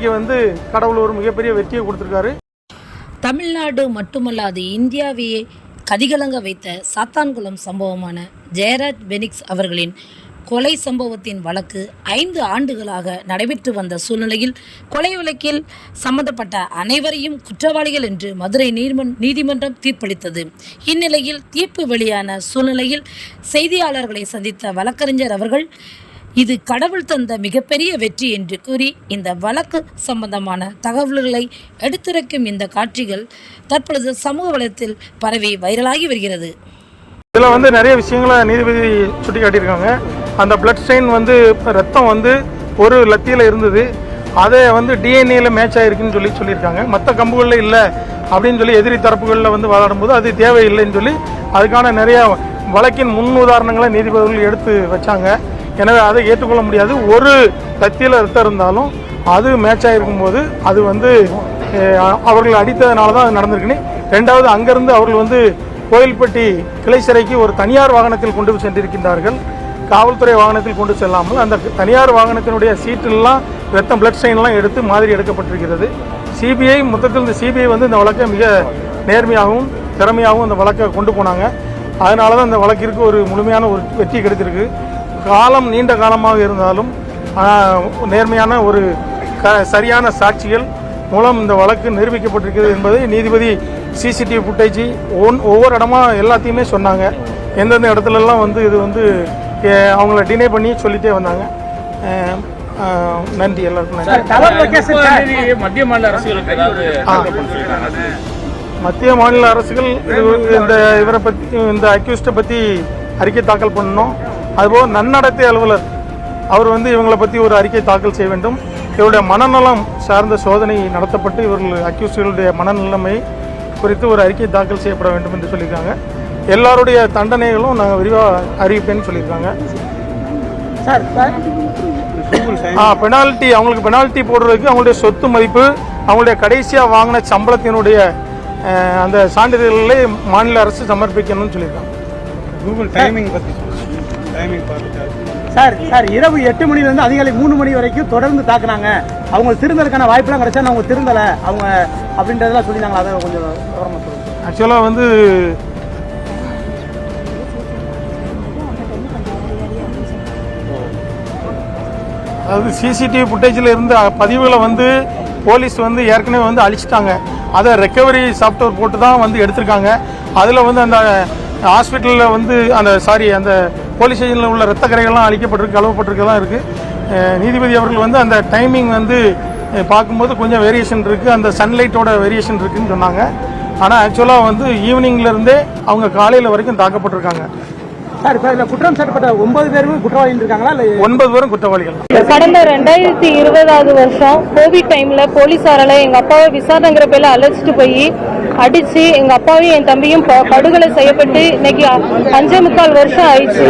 இன்னைக்கு வந்து கடவுள் ஒரு மிகப்பெரிய வெற்றியை கொடுத்துருக்காரு. தமிழ்நாடு மட்டுமல்லாது இந்தியாவையே கதிகலங்க வைத்த சாத்தான்குளம் சம்பவமான ஜெயராஜ் பெனிக்ஸ் அவர்களின் கொலை சம்பவத்தின் வழக்கு 5 ஆண்டுகளாக நடைபெற்று வந்த சூழ்நிலையில் கொலை வழக்கில் சம்பந்தப்பட்ட அனைவரையும் குற்றவாளிகள் என்று மதுரை நீதிமன்றம் தீர்ப்பளித்தது. இந்நிலையில் தீர்ப்பு வெளியான சூழ்நிலையில் செய்தியாளர்களை சந்தித்த வழக்கறிஞர் அவர்கள் இது கடவுள் தந்த மிகப்பெரிய வெற்றி என்று கூறி இந்த வழக்கு சம்பந்தமான தகவல்களை எடுத்துரைக்கும் இந்த காட்சிகள் தற்பொழுது சமூக வலைத்தில் பரவி வைரலாகி வருகிறது. இதில் வந்து நிறைய விஷயங்களை நீதிபதி சுட்டி காட்டியிருக்காங்க. அந்த பிளட் ஸ்டெயின் வந்து ரத்தம் வந்து ஒரு லத்தியில் இருந்தது, அதை வந்து டிஎன்ஏல மேட்ச் ஆகிருக்குன்னு சொல்லியிருக்காங்க. மற்ற கம்புகளில் இல்லை அப்படின்னு சொல்லி எதிரி தரப்புகளில் வந்து வாதாடும்போது அது தேவையில்லைன்னு சொல்லி அதுக்கான நிறைய வழக்கின் முன் உதாரணங்களை நீதிபதிகள் எடுத்து வச்சாங்க. எனவே அதை ஏற்றுக்கொள்ள முடியாது. ஒரு லத்தியில் ரத்தம் இருந்தாலும் அது மேட்ச் ஆகிருக்கும் போது அது வந்து அவர்கள் அடித்ததுனால தான் அது நடந்திருக்குன்னு. ரெண்டாவது, அங்கேருந்து அவர்கள் வந்து கோயில்பட்டி கிளை சிறைக்கு ஒரு தனியார் வாகனத்தில் கொண்டு சென்றிருக்கின்றார்கள். காவல்துறை வாகனத்தில் கொண்டு செல்லாமல் அந்த தனியார் வாகனத்தினுடைய சீட்டெல்லாம் ரத்தம் பிளட் ஸ்டெயின்லாம் எடுத்து மாதிரி எடுக்கப்பட்டிருக்கிறது. சிபிஐ மொத்தத்தில் இந்த சிபிஐ வந்து இந்த வழக்கை மிக நேர்மையாகவும் திறமையாகவும் அந்த வழக்கை கொண்டு போனாங்க. அதனால தான் இந்த வழக்கிற்கு ஒரு முழுமையான ஒரு வெற்றி கிடைத்திருக்கு. காலம் நீண்ட காலமாக இருந்தாலும் நேர்மையான ஒரு சரியான சாட்சிகள் மூலம் இந்த வழக்கு நிரூபிக்கப்பட்டிருக்கிறது என்பதை நீதிபதி சிசிடிவி ஃபுட்டேஜ் ஒவ்வொரு இடமா எல்லாத்தையுமே சொன்னாங்க. எந்தெந்த இடத்துலலாம் வந்து இது வந்து அவங்கள டினை பண்ணி சொல்லிட்டே வந்தாங்க. நன்றி எல்லாருக்கும். மத்திய மாநில அரசுகள் இவரை பற்றி இந்த அக்யூஸ்டை பற்றி அறிக்கை தாக்கல் பண்ணணும். அதுபோல் நன்னடத்தை அலுவலர் அவர் வந்து இவங்களை பற்றி ஒரு அறிக்கை தாக்கல் செய்ய வேண்டும். இவருடைய மனநலம் சார்ந்த சோதனை நடத்தப்பட்டு இவர்கள் அக்யூஸ்டுகளுடைய மனநிலைமை குறித்து ஒரு அறிக்கை தாக்கல் செய்யப்பட வேண்டும் என்று சொல்லியிருக்காங்க. எல்லாருடைய தண்டனைகளும் நாங்கள் விரிவாக அறிவிப்பேன்னு சொல்லியிருக்காங்க. பெனால்ட்டி அவங்களுக்கு பெனால்ட்டி போடுறதுக்கு அவங்களுடைய சொத்து மதிப்பு, அவங்களுடைய கடைசியாக வாங்கின சம்பளத்தினுடைய அந்த சான்றிதழ்களை மாநில அரசு சமர்ப்பிக்கணும்னு சொல்லியிருக்காங்க. சார் இரவு 8 மணிலேருந்து அதிகாலை 3 மணி வரைக்கும் தொடர்ந்து தாக்குனாங்க. அவங்க திருந்தலுக்கான வாய்ப்பெல்லாம் கிடைச்சா அவங்க திருந்தலை அவங்க அப்படின்றதெல்லாம் சொல்லியிருந்தாங்களா? அதை கொஞ்சம் விவரமாக சொல்லுங்கள். ஆக்சுவலாக வந்து அதாவது சிசிடிவி ஃபுட்டேஜில் இருந்த பதிவுகளை வந்து போலீஸ் வந்து ஏற்கனவே வந்து அழிச்சிட்டாங்க. அதை ரெக்கவரி சாஃப்ட்வேர் போட்டு தான் வந்து எடுத்திருக்காங்க. அதில் வந்து அந்த ஹாஸ்பிட்டலில் வந்து அந்த போலீஸ் ஸ்டேஷனில் உள்ள ரத்த கரைகள்லாம் அழிக்கப்பட்டிருக்கு, கழுவப்பட்டிருக்கெல்லாம் இருக்குது. நீதிபதி அவர்கள் வந்து அந்த டைமிங் வந்து பார்க்கும்போது கொஞ்சம் வேரியேஷன் இருக்குது, அந்த சன்லைட்டோட வேரியேஷன் இருக்குதுன்னு சொன்னாங்க. ஆனால் ஆக்சுவலாக வந்து ஈவினிங்லேருந்தே அவங்க காலையில் வரைக்கும் தாக்கப்பட்டிருக்காங்க. சார் இப்போ இதில் குற்றம் சாட்டப்பட்ட 9 பேருமே குற்றவாளிகள் இருக்காங்களா? இல்லை 9 பேரும் குற்றவாளிகள். கடந்த 2020 வருஷம் கோவிட் டைம்ல போலீஸாரால எங்க அப்பாவை விசாரணைங்கிற பேர்ல அழைச்சிட்டு போய் அடிச்சு எங்க அப்பாவையும் என் தம்பியும் படுகொலை செய்யப்பட்டு இன்னைக்கு 5.25 வருஷம் ஆயிடுச்சு.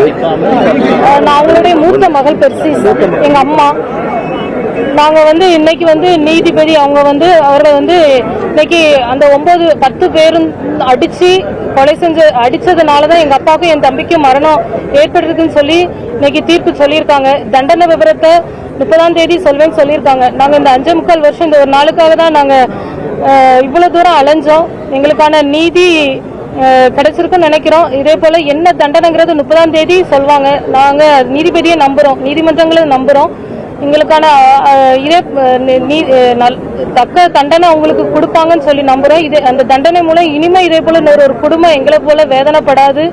நான் அவங்களுடைய மூத்த மகள் பெர்சிஸ், எங்க அம்மா. நாங்க வந்து இன்னைக்கு வந்து நீதிபதி அவங்க வந்து அவரை வந்து இன்னைக்கு அந்த 9-10 பேரும் அடிச்சதுனாலதான் எங்க அப்பாவுக்கும் என் தம்பிக்கும் மரணம் ஏற்பட்டிருக்குன்னு சொல்லி இன்னைக்கு தீர்ப்பு சொல்லியிருக்காங்க. தண்டனை விவரத்தை 30ஆம் தேதி சொல்வேன்னு சொல்லியிருக்காங்க. நாங்க இந்த 5.25 வருஷம் இந்த ஒரு நாளுக்காக தான் நாங்க இவ்வளவு தூரம் அலைஞ்சோம். எங்களுக்கான நீதி கிடைச்சிருக்குன்னு நினைக்கிறோம். இதே போல என்ன தண்டனைங்கிறது 30ஆம் தேதி சொல்வாங்க. நாங்க நீதிபதியை நம்புறோம், நீதிமன்றங்களை நம்புறோம். எங்களுக்கான தக்க தண்டனை அவங்களுக்கு கொடுப்பாங்கன்னு சொல்லி நம்புறோம். அந்த தண்டனை மூலம் இனிமே இதே போல ஒரு குடும்பம் எங்களை போல வேதனைப்படாது,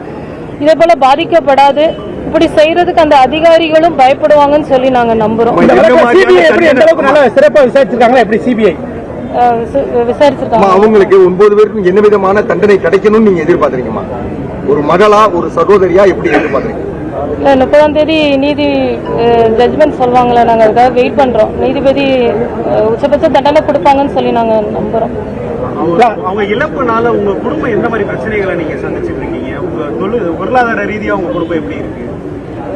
இதே போல பாதிக்கப்படாது. இப்படி செய்யறதுக்கு அந்த அதிகாரிகளும் பயப்படுவாங்கன்னு சொல்லி நாங்க நம்புறோம். சிறப்பாக விசாரிச்சிருக்காங்களா? எப்படி சிபிஐ விசாரிச்சிருக்காங்க? அவங்களுக்கு 9 பேருக்கும் என்ன விதமான தண்டனை கிடைக்கணும்னு நீங்க எதிர்பார்க்கறீங்கம்மா? ஒரு மகளா, ஒரு சகோதரியா எப்படி எதிர்பார்க்கறீங்க? 30ஆம் தேதி நீதி ஜட்ஜ்மெண்ட் சொல்லுவாங்களா? நாங்கள் அதுக்காக வெயிட் பண்ணுறோம். நீதிபதி உச்சபட்ச தண்டனை கொடுப்பாங்கன்னு சொல்லி நாங்கள் நம்புகிறோம். அவங்க இழப்புனால உங்க குடும்பம் எந்த மாதிரி பிரச்சனைகளை நீங்க சந்திச்சுட்டு இருக்கீங்க? உங்க பொருளாதார ரீதியா உங்க குடும்பம் எப்படி இருக்கு?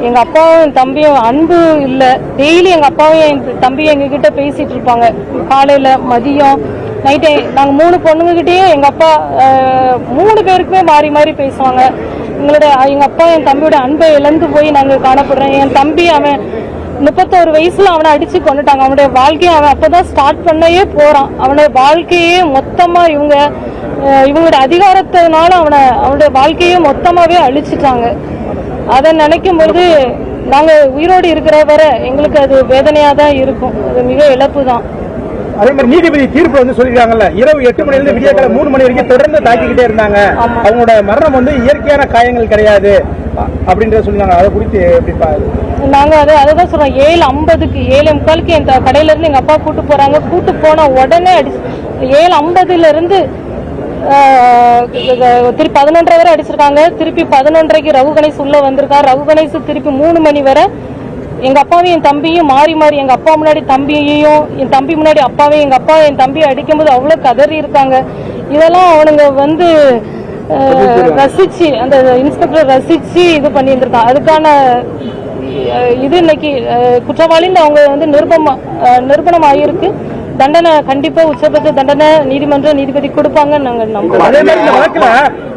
எங்க அப்பாவும் என் தம்பியும் அன்பு இல்லை. டெய்லி எங்க அப்பாவும் என் தம்பியும் எங்ககிட்ட பேசிட்டு இருப்பாங்க. காலையில, மதியம், நைட்டு. நாங்கள் 3 பொண்ணுங்ககிட்டயும் எங்க அப்பா 3 பேருக்குமே மாறி மாறி பேசுவாங்க. எங்க அப்பா என் தம்பியோட அன்பை இழந்து போய் நாங்கள் காணப்படுறோம். என் தம்பி அவன் 31 வயசுல அவனை அடிச்சு கொண்டுட்டாங்க. அவனுடைய வாழ்க்கையை அவன் அப்பதான் ஸ்டார்ட் பண்ணவே போறான். அவனுடைய வாழ்க்கையே மொத்தமா இவங்களுடைய அதிகாரத்தினால அவனுடைய வாழ்க்கையே மொத்தமாவே அழிச்சிட்டாங்க. அதை நினைக்கும் பொழுது நாங்க உயிரோடு இருக்கிற வரை எங்களுக்கு அது வேதனையா தான் இருக்கும். அது மிக இழப்பு தான். அதே மாதிரி நீதிபதி தீர்ப்பு வந்து சொல்லிருக்காங்கல்ல, இரவு 8 மணிலிருந்து விடியற்காலை 3 மணி வரைக்கும் தொடர்ந்து தாக்கிக்கிட்டே இருந்தாங்க. அவங்களோட மரணம் வந்து இயற்கையான காயங்கள் கிடையாது அப்படின்றத சொல்லிருக்காங்க. அதை குறித்து எப்படி நாங்க அதான் சொல்றோம். 7:50க்கு 7:45க்கு என் கடையில இருந்து எங்க அப்பா கூட்டு போறாங்க. கூட்டு போன உடனே 7:50ல இருந்து திருப்பி 11:30 வரை அடிச்சிருக்காங்க. திருப்பி 11:30க்கு ரகு கணேஷ் உள்ள வந்திருக்கான். ரகு கணேஷ் திருப்பி 3 மணி வரை எங்க அப்பாவையும் என் தம்பியும் மாறி மாறி, எங்க அப்பா முன்னாடி தம்பியையும், என் தம்பி முன்னாடி அப்பாவையும், எங்க அப்பா என் தம்பியை அடிக்கும்போது அவ்வளவு கதறி இருக்காங்க. இதெல்லாம் அவனுங்க வந்து ரசிச்சு, அந்த இன்ஸ்பெக்டர் ரசிச்சு இது பண்ணி இருந்திருக்கான். அதுக்கான இது இன்னைக்கு குற்றவாளின்னு அவங்க வந்து நிரூபணம் ஆகியிருக்கு. தண்டனை கண்டிப்பா உச்சபட்ச தண்டனை நீதிமன்ற நீதிபதி கொடுப்பாங்கன்னு நாங்க நம்புறோம். அதே மாதிரி இந்த வழக்குல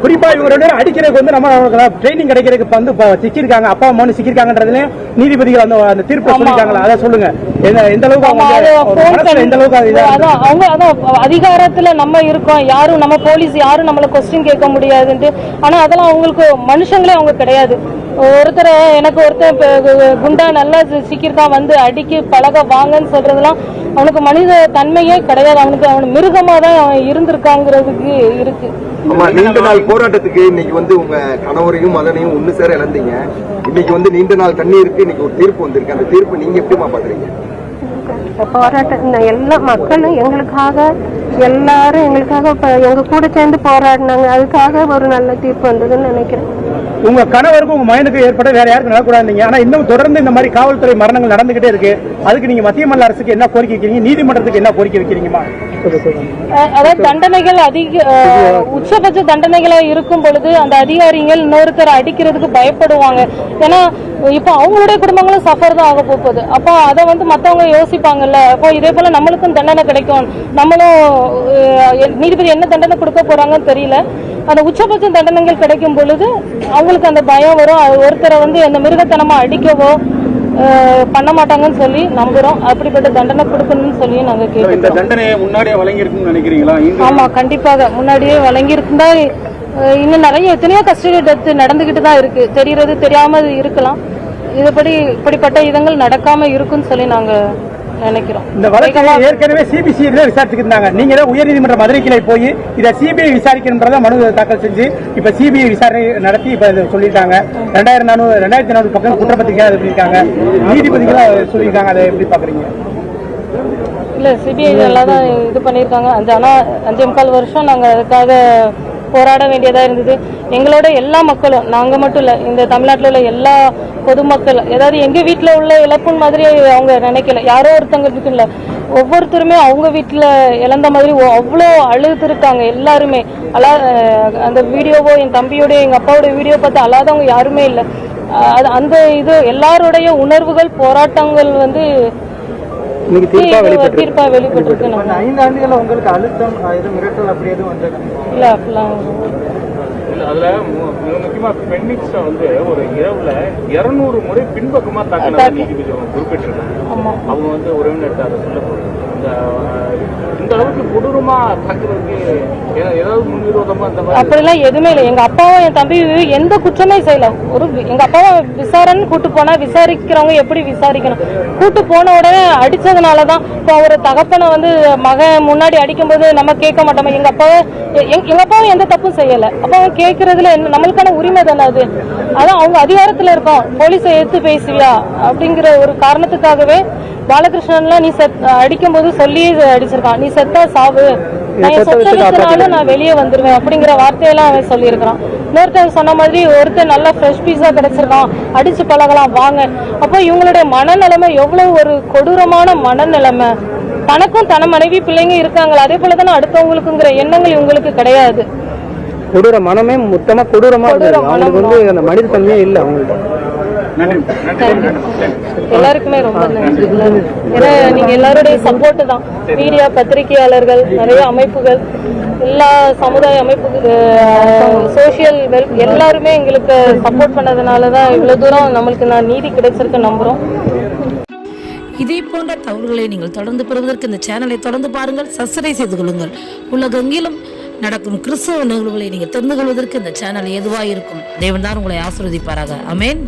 குறிப்பா இவங்க அடிக்கிறதுக்கு வந்து நம்ம ட்ரைனிங் கிடைக்கிறதுக்கு வந்து சிக்கிருக்காங்க, அப்பா அம்மா சிக்கிருக்காங்கன்றதுல நீதிபதிகள் அந்த தீர்ப்பு சொல்லிருக்காங்களா? அதை சொல்லுங்க. எந்த அளவுக்கு அவங்க அதிகாரத்துல நம்ம இருக்கோம், யாரும் நம்ம போலீஸ் யாரும் நம்மள கொஸ்டின் கேட்க முடியாதுன்ட்டு. ஆனா அதெல்லாம் அவங்களுக்கு மனுஷங்களே அவங்க கிடையாது. எனக்கு ஒருத்தன் குண்டா நல்லா சிக்கிருக்கான் வந்து அடிக்கி பழக வாங்கன்னு சொல்றதெல்லாம் அவனுக்கு மனித தன்மையே கிடையாது. அவன் மிருகமா தான் அவன் இருந்திருக்காங்கிறதுக்கு இருக்கு. நீண்ட நாள் போராட்டத்துக்கு இன்னைக்கு வந்து உங்க கணவரையும் மகனையும் ஒண்ணு சேர இழந்தீங்க. இன்னைக்கு வந்து நீண்ட நாள் கண்ணீருக்கு இன்னைக்கு ஒரு தீர்ப்பு வந்திருக்கு. அந்த தீர்ப்பு நீங்க எப்படிமா பாக்குறீங்க? போராட்டம் எல்லா மக்களும் எல்லாரும் எங்களுக்காக எங்க கூட சேர்ந்து போராடினாங்க. அதுக்காக ஒரு நல்ல தீர்ப்பு வந்ததுன்னு நினைக்கிறேன். உங்க கணவருக்கும் உங்க மகனுக்கு ஏற்பட வேற யாருக்கும் நடக்கூடாது. ஆனா இன்னும் தொடர்ந்து இந்த மாதிரி காவல்துறை மரணங்கள் நடந்துகிட்டே இருக்கு. அதுக்கு நீங்க மத்திய மாநில அரசுக்கு என்ன கோரிக்கை வைக்கிறீங்க? நீதிமன்றத்துக்கு என்ன கோரிக்கை வைக்கிறீங்கம்மா? அதாவது தண்டனைகள் உச்சபட்ச தண்டனைகளா இருக்கும் பொழுது அந்த அதிகாரிகள் இன்னொருத்தரை அடிக்கிறதுக்கு பயப்படுவாங்க. ஏன்னா இப்ப அவங்களுடைய குடும்பங்களும் சஃபர் தான் ஆக போகுது. அப்போ அதை வந்து மத்தவங்க யோசிப்பாங்கல்ல. அப்போ இதே போல நம்மளுக்கும் தண்டனை கிடைக்கும், நம்மளும் நீதிபதி என்ன தண்டனை கொடுக்க போறாங்கன்னு தெரியல. அந்த உச்சபட்ச தண்டனைகள் கிடைக்கும் பொழுது அவங்களுக்கு அந்த பயம் வரும். ஒருத்தரை வந்து அந்த மிருகத்தனமா அடிக்கவோ பண்ண மாட்டாங்கன்னு சொல்லி நம்புறோம். அப்படிப்பட்ட தண்டனை கொடுக்கணும்னு சொல்லி நாங்க கேட்கிறோம். இந்த தண்டனையை முன்னாடியே வழங்கியிருக்குன்னு நினைக்கிறீங்களா? ஆமா, கண்டிப்பாக முன்னாடியே வழங்கியிருந்தா இன்னும் நிறைய எத்தனையோ கஸ்டடி டெத் நடந்துகிட்டு தான் இருக்கு. தெரியறது தெரியாம இருக்கலாம். இப்படிப்பட்ட இதங்கள் நடக்காம இருக்குன்னு சொல்லி நாங்க நினைக்கிறோம். இந்த வழக்கை ஏற்கனவே சிபிசிஐ விசாரிச்சுக்கிட்டாங்க. நீங்க உயர்நீதிமன்ற மதுரை கிளை போய் இதை சிபிஐ விசாரிக்கணும்ன்றத மனு தாக்கல் செஞ்சு இப்ப சிபிஐ விசாரணை நடத்தி இப்ப சொல்லியிருக்காங்க. 2400 பக்கம் குற்றப்பத்திரிக்கை சொல்லியிருக்காங்க. நீதிபதிகள் சொல்லியிருக்காங்க. அதை எப்படி பாக்குறீங்க? இல்ல, சிபிஐ எல்லாம் தான் இது பண்ணியிருக்காங்க. ஆனா 5.25 வருஷம் நாங்க அதுக்காக போராட வேண்டியதா இருந்தது. எங்களோட எல்லா மக்களும், நாங்க மட்டும் இல்ல, இந்த தமிழ்நாட்டில் உள்ள எல்லா பொதுமக்கள், ஏதாவது எங்க வீட்டுல உள்ள இழப்புன்னு மாதிரி அவங்க நினைக்கல. யாரோ ஒருத்தவங்களுக்கு இல்ல, ஒவ்வொருத்தருமே அவங்க வீட்டுல இழந்த மாதிரி அவ்வளோ அழுதுருக்காங்க எல்லாருமே. அந்த வீடியோவோ என் தம்பியோட எங்க அப்பாவோட வீடியோ பார்த்து அழாதவங்க யாருமே இல்லை. அந்த இது எல்லாருடைய உணர்வுகள் போராட்டங்கள் வந்து தீர்ப்பா வெளிப்பட்டிருக்கு. 5 ஆண்டுகள் உங்களுக்கு அழுத்தம் மிரட்டல் அப்படி எதுவும் வந்து இல்ல, அப்படிலாம் அதுல முக்கியமா பெண்ணிக்ஸ வந்து ஒரு இரவுல 200 முறை பின்பக்கமா தாக்கின நீதிபதி குறிப்பிட்டிருக்காங்க. அவங்க வந்து உறவினர் சொல்ல இந்த அளவுக்கு கொடூரமா தாக்குறதுக்கு ஏதாவது முன்விரோதமா அந்த மாதிரி அப்படிலாம் எதுவுமே இல்லை. எங்க அப்பாவும் என் தம்பி எந்த குற்றமே செய்யல. எங்க அப்பாவை விசாரணை கூட்டு போனா விசாரிக்கிறவங்க எப்படி விசாரிக்கணும்? கூட்டு போன உடனே அடிச்சதுனாலதான் இப்போ ஒரு தகப்பனை வந்து மகன் முன்னாடி அடிக்கும் போது நம்ம கேட்க மாட்டோமா? எங்க அப்பாவும் எந்த தப்பும் செய்யல. அப்ப கேட்கறதுல நம்மளுக்கான உரிமை தானே அது. அதான் அவங்க அதிகாரத்துல இருக்கோம், போலீஸை எடுத்து பேசுவியா அப்படிங்கிற ஒரு காரணத்துக்காகவே பாலகிருஷ்ணன்லாம் நீ அடிக்கும் போது சொல்லி அடிச்சிருக்கான். நீ செத்தா சாவு, நான் வெளியே வந்துருவேன் அப்படிங்கிற வார்த்தையெல்லாம் அவன் சொல்லியிருக்கான். இன்னொருத்தர் சொன்ன மாதிரி ஒருத்தர் நல்லா ஃப்ரெஷ் பீஸா கிடைச்சிருக்கான், அடிச்சு பழகலாம் வாங்க. அப்போ இவங்களுடைய மனநிலைமை எவ்வளவு ஒரு கொடூரமான மனநிலைமை. தனக்கும் தன மனைவி பிள்ளைங்க இருக்காங்களா, அதே போலதானே அடுத்தவங்களுக்குங்கிற எண்ணங்கள் இவங்களுக்கு கிடையாது. கொடூர மனமே மொத்தமா கொடூரமா வந்து அந்த மனித தன்மையே இல்லை அவங்கள்ட்ட. எல்லாருக்குமே ரொம்ப நன்றி. ஏன்னா நீங்க எல்லாருடைய சப்போர்ட் தான். மீடியா, பத்திரிகையாளர்கள், நிறைய அமைப்புகள், எல்லா சமுதாய அமைப்பு, சோசியல் எல்லாருமே எங்களுக்கு சப்போர்ட் பண்ணதுனாலதான் இவ்வளவு தூரம் நம்மளுக்கு நீதி கிடைச்சிருக்கு நம்புறோம். இதே போன்ற தகவல்களை நீங்கள் தொடர்ந்து பெறுவதற்கு இந்த சேனலை தொடர்ந்து பாருங்கள், சப்ஸ்கிரைப் செய்து கொள்ளுங்கள். உலகெங்கிலும் நடக்கும் கிறிஸ்தவ நிகழ்வுகளை நீங்கள் தெரிந்து கொள்வதற்கு இந்த சேனல் ஏதுவாக இருக்கும். தேவன் தான் உங்களை ஆசீர்வதிப்பாராக. ஆமென்.